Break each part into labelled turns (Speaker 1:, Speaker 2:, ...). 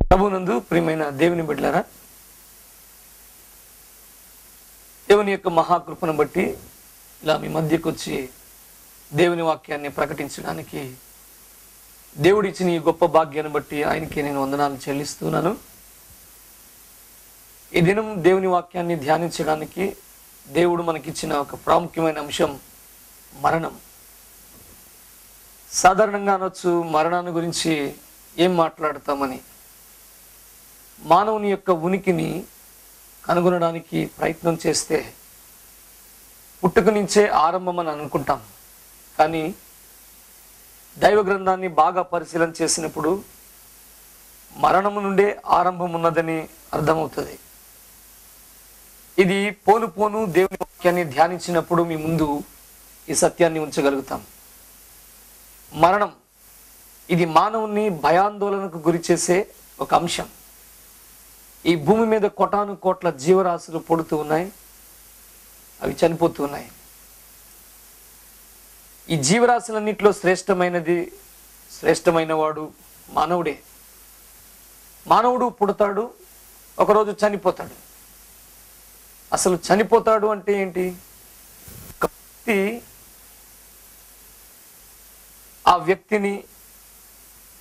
Speaker 1: ప్రభునందు ప్రియమైన దేవుని బిడ్డలారా, దేవుని యొక్క మహాకృపను బట్టి ఇలా మీ మధ్యకు వచ్చి దేవుని వాక్యాన్ని ప్రకటించడానికి దేవుడిచ్చిన ఈ గొప్ప భాగ్యాన్ని బట్టి ఆయనకి నేను వందనాలు చెల్లిస్తున్నాను. ఈ దినం దేవుని వాక్యాన్ని ధ్యానించడానికి దేవుడు మనకిచ్చిన ఒక ప్రాముఖ్యమైన అంశం మరణం. సాధారణంగా అనొచ్చు, మరణాన్ని గురించి ఏం మాట్లాడతామని. మానవుని యొక్క ఉనికిని కనుగొనడానికి ప్రయత్నం చేస్తే పుట్టుక నుంచే ఆరంభం అని అనుకుంటాం. కానీ దైవ గ్రంథాన్ని బాగా పరిశీలన చేసినప్పుడు మరణము నుండే ఆరంభం ఉన్నదని అర్థమవుతుంది. ఇది పోను పోను దేవుని వాక్యాన్ని ధ్యానించినప్పుడు మీ ముందు ఈ సత్యాన్ని ఉంచగలుగుతాం. మరణం ఇది మానవుని భయాందోళనకు గురి చేసే ఒక అంశం. ఈ భూమి మీద కోటాను కోట్ల జీవరాశులు పుడుతూ ఉన్నాయి, అవి చనిపోతూ ఉన్నాయి. ఈ జీవరాశులన్నింటిలో శ్రేష్టమైన వాడు మానవుడే. మానవుడు పుడతాడు, ఒకరోజు చనిపోతాడు. అసలు చనిపోతాడు అంటే ఏంటి? ఆ వ్యక్తిని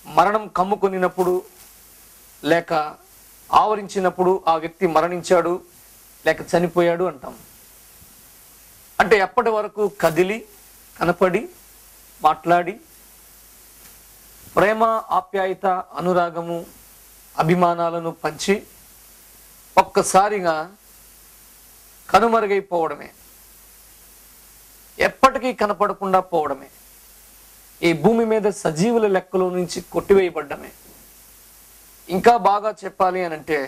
Speaker 1: మరణం కమ్ముకొనినప్పుడు లేక ఆవరించినప్పుడు ఆ వ్యక్తి మరణించాడు లేక చనిపోయాడు అంటాం. అంటే ఎప్పటి వరకు కదిలి కనపడి మాట్లాడి ప్రేమ, ఆప్యాయత, అనురాగము, అభిమానాలను పంచి ఒక్కసారిగా కనుమరుగైపోవడమే, ఎప్పటికీ కనపడకుండా పోవడమే, ఈ భూమి మీద సజీవుల లెక్కలో నుంచి కొట్టివేయబడ్డమే. ఇంకా బాగా చెప్పాలి అని అంటే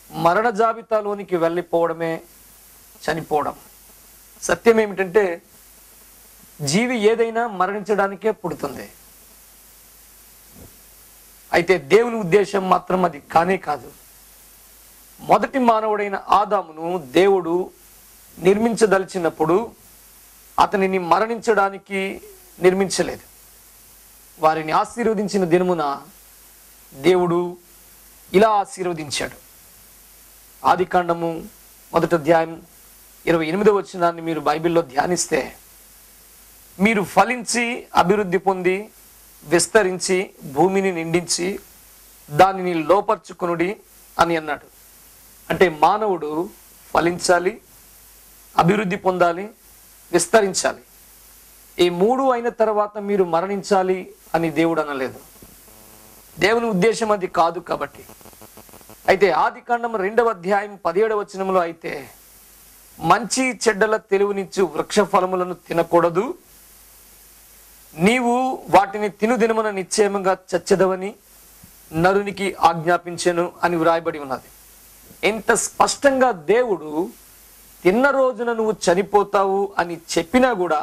Speaker 1: మరణ జాబితాలోనికి వెళ్ళిపోవడమే చనిపోవడం. సత్యం ఏమిటంటే జీవి ఏదైనా మరణించడానికే పుడుతుంది. అయితే దేవుని ఉద్దేశం మాత్రం అది కానే కాదు. మొదటి మానవుడైన ఆదామును దేవుడు నిర్మించదలిచినప్పుడు అతనిని మరణించడానికి నిర్మించలేదు. వారిని ఆశీర్వదించిన దినమున దేవుడు ఇలా ఆశీర్వదించాడు. ఆదికాండము 1వ అధ్యాయం 28వ వచనాన్ని మీరు బైబిల్లో ధ్యానిస్తే, మీరు ఫలించి అభివృద్ధి పొంది విస్తరించి భూమిని నిండించి దానిని లోపర్చుకొనుడి అని అన్నాడు. అంటే మానవుడు ఫలించాలి, అభివృద్ధి పొందాలి, విస్తరించాలి. ఈ మూడు అయిన తర్వాత మీరు మరణించాలి అని దేవుడు అనలేదు. దేవుని ఉద్దేశం అది కాదు కాబట్టి. అయితే ఆదికాండం 2వ అధ్యాయం 17వ వచనంలో అయితే, మంచి చెడ్డల తెలివినిచ్చు వృక్ష ఫలములను తినకూడదు, నీవు వాటిని తినుదినమున నిశ్చయముగా చచ్చెదవని నరునికి ఆజ్ఞాపించెను అని వ్రాయబడి ఉన్నది. ఎంత స్పష్టంగా దేవుడు తిన్న రోజున నువ్వు చనిపోతావు అని చెప్పినా కూడా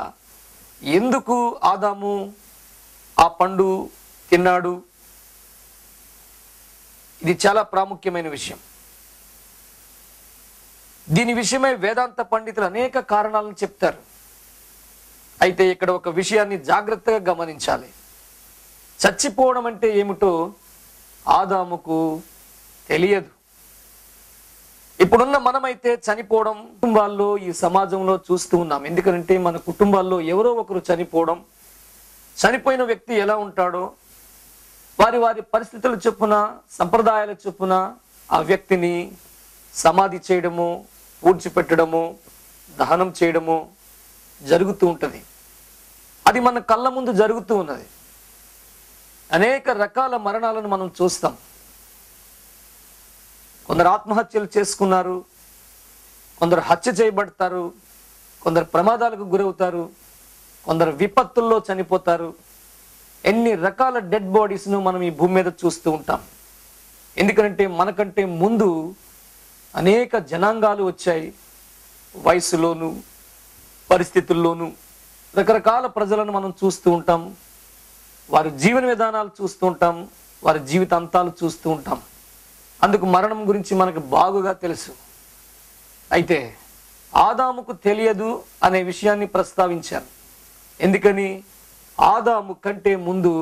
Speaker 1: ఎందుకు ఆదాము ఆ పండు తిన్నాడు? ఇది చాలా ప్రాముఖ్యమైన విషయం. దీని విషయమై వేదాంత పండితులు అనేక కారణాలను చెప్తారు. అయితే ఇక్కడ ఒక విషయాన్ని జాగ్రత్తగా గమనించాలి. చచ్చిపోవడం అంటే ఏమిటో ఆదాముకు తెలియదు. ఇప్పుడున్న మనమైతే చనిపోవడం కుటుంబాల్లో, ఈ సమాజంలో చూస్తూ ఉన్నాం. ఎందుకంటే మన కుటుంబాల్లో ఎవరో ఒకరు చనిపోవడం, చనిపోయిన వ్యక్తి ఎలా ఉంటాడో వారి వారి పరిస్థితుల చొప్పున, సంప్రదాయాల చొప్పున ఆ వ్యక్తిని సమాధి చేయడము, పూడ్చిపెట్టడము, దహనం చేయడము జరుగుతూ ఉంటుంది. అది మన కళ్ళ ముందు జరుగుతూ ఉన్నది. అనేక రకాల మరణాలను మనం చూస్తాం. కొందరు ఆత్మహత్యలు చేసుకున్నారు, కొందరు హత్య చేయబడతారు, కొందరు ప్రమాదాలకు గురవుతారు, కొందరు విపత్తుల్లో చనిపోతారు. ఎన్ని రకాల డెడ్ బాడీస్ను మనం ఈ భూమి మీద చూస్తూ ఉంటాం. ఎందుకంటే మనకంటే ముందు అనేక జనాంగాలు వచ్చాయి. వయసులోను, పరిస్థితుల్లోనూ రకరకాల ప్రజలను మనం చూస్తూ ఉంటాం. వారి జీవన విధానాలు చూస్తూ ఉంటాం, వారి జీవితాంతాలు చూస్తూ ఉంటాం. అందుకు మరణం గురించి మనకు బాగుగా తెలుసు. అయితే ఆదాముకు తెలియదు అనే విషయాన్ని ప్రస్తావించాను. ఎందుకని? ఆదాము కంటే ముందు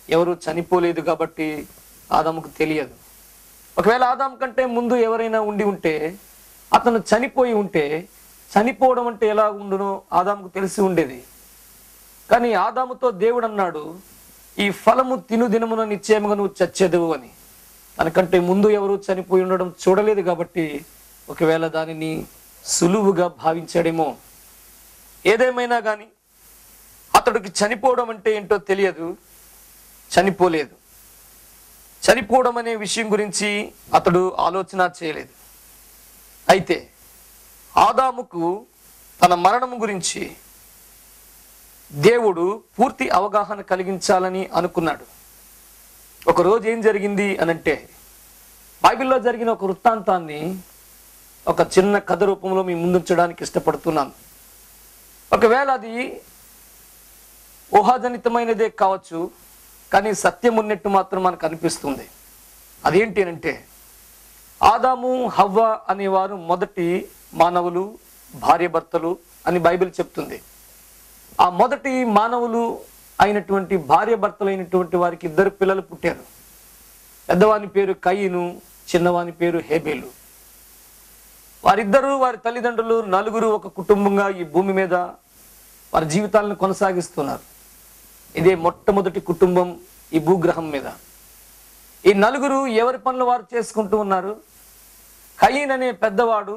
Speaker 1: ఎవరు చనిపోలేదు కాబట్టి ఆదాముకు తెలియదు. ఒకవేళ ఆదాం కంటే ముందు ఎవరైనా ఉండి ఉంటే, అతను చనిపోయి ఉంటే, చనిపోవడం అంటే ఎలా ఉండునో ఆదాముకు తెలిసి ఉండేది. కానీ ఆదాముతో దేవుడు అన్నాడు, ఈ ఫలము తిను దినమున నిశ్చయముగా నువ్వు చచ్చెదవు అని. తనకంటే ముందు ఎవరు చనిపోయి ఉండడం చూడలేదు కాబట్టి ఒకవేళ దానిని సులువుగా భావించాడేమో. ఏదేమైనా కానీ అతడికి చనిపోవడం అంటే ఏంటో తెలియదు, చనిపోలేదు. చనిపోవడం అనే విషయం గురించి అతడు ఆలోచన చేయలేదు. అయితే ఆదాముకు తన మరణం గురించి దేవుడు పూర్తి అవగాహన కలిగించాలని అనుకున్నాడు. ఒకరోజు ఏం జరిగింది అనంటే, బైబిల్లో జరిగిన ఒక వృత్తాంతాన్ని ఒక చిన్న కథ రూపంలో మీ ముందుంచడానికి ఇష్టపడుతున్నాను. ఒకవేళ అది ఊహాజనితమైనదే కావచ్చు, కానీ సత్యం ఉన్నట్టు మాత్రం మనకు అనిపిస్తుంది. అదేంటి అంటే, ఆదాము హవ్వ అనేవారు మొదటి మానవులు, భార్యాభర్తలు అని బైబిల్ చెప్తుంది. ఆ మొదటి మానవులు అయినటువంటి భార్యాభర్తలైనటువంటి వారికి 2 పిల్లలు పుట్టారు. పెద్దవాని పేరు కయీను, చిన్నవాని పేరు హేబేలు. వారిద్దరూ వారి తల్లిదండ్రులు నలుగురు ఒక కుటుంబంగా ఈ భూమి మీద వారి జీవితాలను కొనసాగిస్తున్నారు. ఇదే మొట్టమొదటి కుటుంబం ఈ భూగ్రహం మీద. ఈ నలుగురు ఎవరి పనులు వారు చేసుకుంటూ ఉన్నారు. కయీన్ అనే పెద్దవాడు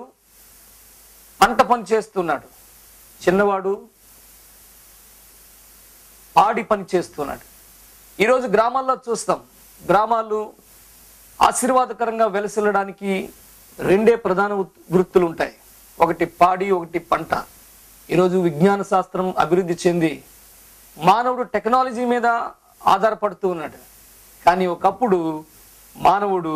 Speaker 1: పంట పని చేస్తున్నాడు, చిన్నవాడు పాడి పని చేస్తున్నాడు. ఈరోజు గ్రామాల్లో చూస్తాం, గ్రామాలు ఆశీర్వాదకరంగా వెలసిల్లడానికి 2 ప్రధాన వృత్తులు ఉంటాయి. ఒకటి పాడి, ఒకటి పంట. ఈరోజు విజ్ఞాన శాస్త్రం అభివృద్ధి చెంది మానవుడు టెక్నాలజీ మీద ఆధారపడుతూ ఉన్నాడు. కానీ ఒకప్పుడు మానవుడు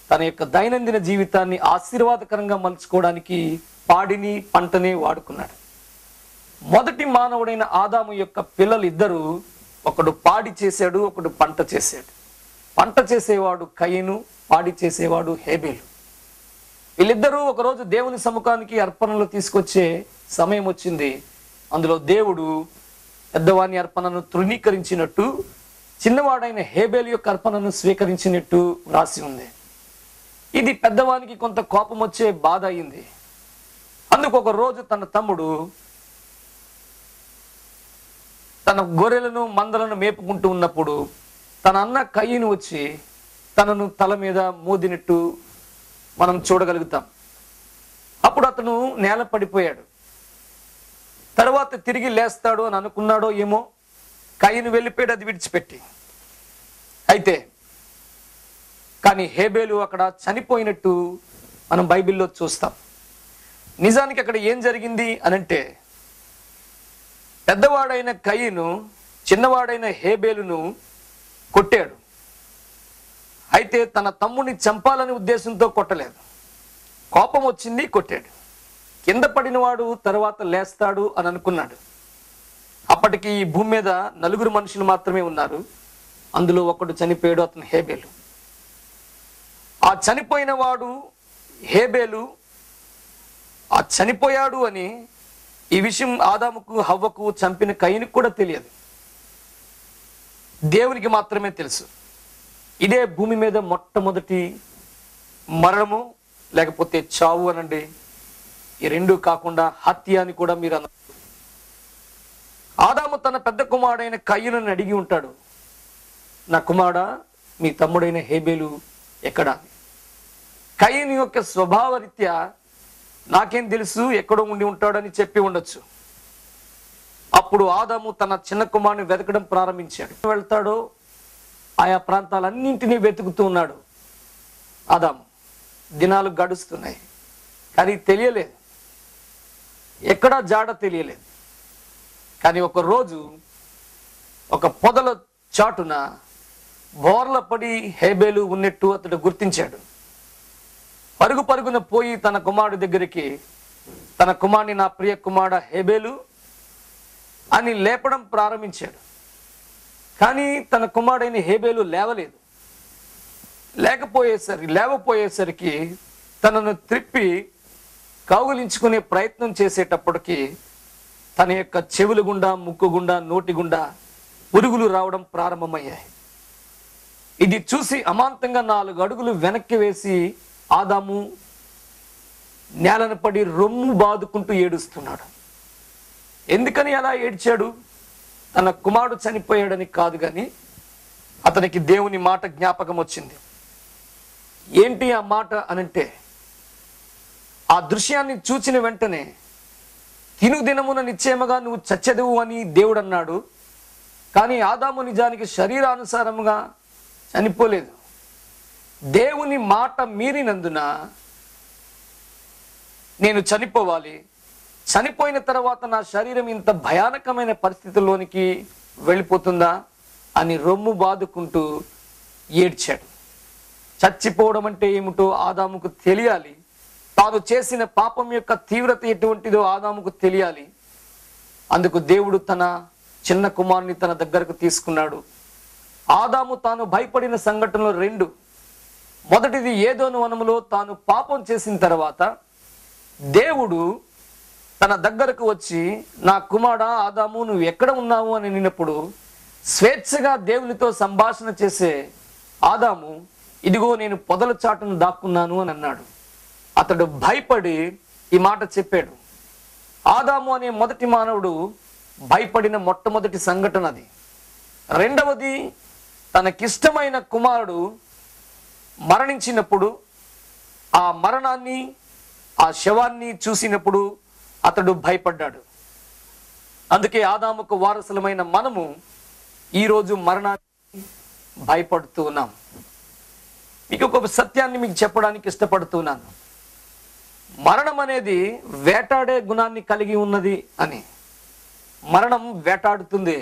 Speaker 1: తన యొక్క దైనందిన జీవితాన్ని ఆశీర్వాదకరంగా మలుచుకోవడానికి పాడిని, పంటని వాడుకున్నాడు. మొదటి మానవుడైన ఆదాము యొక్క పిల్లలు 2, ఒకడు పాడి చేశాడు, ఒకడు పంట చేశాడు. పంట చేసేవాడు కయీను, పాడి చేసేవాడు హేబేలు. వీళ్ళిద్దరూ ఒకరోజు దేవుని సముఖానికి అర్పణలు తీసుకొచ్చే సమయం వచ్చింది. అందులో దేవుడు పెద్దవాని అర్పణను తృణీకరించినట్టు, చిన్నవాడైన హేబేలు యొక్క అర్పణను స్వీకరించినట్టు రాసి ఉంది. ఇది పెద్దవానికి కొంత కోపం వచ్చే బాధ అయింది. అందుకు ఒక రోజు తన తమ్ముడు తన గొర్రెలను మందలను మేపుకుంటూ ఉన్నప్పుడు తన అన్న కయీను వచ్చి తనను తల మీద మోదినట్టు మనం చూడగలుగుతాం. అప్పుడు అతను నేల పడిపోయాడు. తర్వాత తిరిగి లేస్తాడు అని అనుకున్నాడో ఏమో, కయీను వెళ్ళిపోయాడు అది విడిచిపెట్టి. అయితే కానీ హేబేలు అక్కడ చనిపోయినట్టు మనం బైబిల్లో చూస్తాం. నిజానికి అక్కడ ఏం జరిగింది అనంటే, పెద్దవాడైన కయీను చిన్నవాడైన హేబేలును కొట్టాడు. అయితే తన తమ్ముడిని చంపాలనే ఉద్దేశంతో కొట్టలేదు, కోపం వచ్చింది, కొట్టాడు. కింద పడినవాడు తర్వాత లేస్తాడు అని అనుకున్నాడు. అప్పటికి ఈ భూమి మీద 4 మనుషులు మాత్రమే ఉన్నారు. అందులో ఒకడు చనిపోయాడు, అతను హేబేలు. ఆ చనిపోయిన వాడు హేబేలు ఆ చనిపోయాడు అని ఈ విషయం ఆదాముకు హవ్వకు చంపిన కయీనుకు కూడా తెలియదు, దేవునికి మాత్రమే తెలుసు. ఇదే భూమి మీద మొట్టమొదటి మరణము, లేకపోతే చావు అనండి. ఈ 2 కాకుండా హత్య అని కూడా మీరు అన్నారు. ఆదాము తన పెద్ద కుమారుడైన కయీనుని అడిగి ఉంటాడు, నా కుమారుడా, మీ తమ్ముడైన హేబేలు ఎక్కడా? కయీను యొక్క స్వభావరీత్యా నాకేం తెలుసు, ఎక్కడో ఉండి ఉంటాడని చెప్పి ఉండొచ్చు. అప్పుడు ఆదాము తన చిన్న కుమారుని వెతకడం ప్రారంభించాడు. వెళ్తాడో ఆయా ప్రాంతాలన్నింటినీ వెతుకుతూ ఉన్నాడు ఆదాము. దినాలు గడుస్తున్నాయి, కానీ తెలియలేదు, ఎక్కడా జాడ తెలియలేదు. కానీ ఒక రోజు ఒక పొదల చాటున బోర్ల పడి హేబేలు ఉన్నట్టు అతడు గుర్తించాడు. పరుగు పరుగున పోయి తన కుమారుడి దగ్గరికి, తన కుమారుని నా ప్రియ కుమారుడ హేబేలు అని లేపడం ప్రారంభించాడు. కానీ తన కుమారుడైన హేబేలు లేవలేదు. లేవపోయేసరికి తనను త్రిప్పి కౌగిలించుకునే ప్రయత్నం చేసేటప్పటికి తన యొక్క చెవుల గుండా, ముక్కు గుండా, నోటి గుండా పురుగులు రావడం ప్రారంభమయ్యాయి. ఇది చూసి అమాంతంగా 4 అడుగులు వెనక్కి వేసి ఆదాము నేలను పడి రొమ్ము బాదుకుంటూ ఏడుస్తున్నాడు. ఎందుకని అలా ఏడ్చాడు? తన కుమారుడు చనిపోయాడని కాదు, కానీ అతనికి దేవుని మాట జ్ఞాపకం వచ్చింది. ఏంటి ఆ మాట అనంటే, ఆ దృశ్యాన్ని చూచిన వెంటనే దినమున నిశ్చయముగా నువ్వు చచ్చెదవు అని దేవుడు అన్నాడు. కానీ ఆదాము నిజానికి శరీరానుసారముగా చనిపోలేదు. దేవుని మాట మీరినందున నేను చనిపోవాలి, చనిపోయిన తర్వాత నా శరీరం ఇంత భయానకమైన పరిస్థితుల్లోనికి వెళ్ళిపోతుందా అని రొమ్ము బాదుకుంటూ ఏడ్చాడు. చచ్చిపోవడం అంటే ఏమిటో ఆదాముకు తెలియాలి. తాను చేసిన పాపం యొక్క తీవ్రత ఎటువంటిదో ఆదాముకు తెలియాలి. అందుకు దేవుడు తన చిన్న కుమారుని తన దగ్గరకు తీసుకున్నాడు. ఆదాము తాను భయపడిన సంఘటనలు 2. మొదటిది, ఏదోను వనములో తాను పాపం చేసిన తర్వాత దేవుడు తన దగ్గరకు వచ్చి, నా కుమారుడా ఆదాము నువ్వు ఎక్కడ ఉన్నావు అని నిన్నప్పుడు స్వేచ్ఛగా దేవునితో సంభాషణ చేసే ఆదాము, ఇదిగో నేను పొదల చాటును దాక్కున్నాను అని అన్నాడు. అతడు భయపడి ఈ మాట చెప్పాడు. ఆదాము అనే మొదటి మానవుడు భయపడిన మొట్టమొదటి సంఘటన అది. రెండవది, తనకిష్టమైన కుమారుడు మరణించినప్పుడు ఆ మరణాన్ని, ఆ శవాన్ని చూసినప్పుడు అతడు భయపడ్డాడు. అందుకే ఆదాముకు వారసులమైన మనము ఈరోజు మరణాన్ని భయపడుతూ ఉన్నాం. మీకు ఒక సత్యాన్ని మీకు చెప్పడానికి ఇష్టపడుతున్నాను. మరణం అనేది వేటాడే గుణాన్ని కలిగి ఉన్నది అని. మరణం వేటాడుతుంది.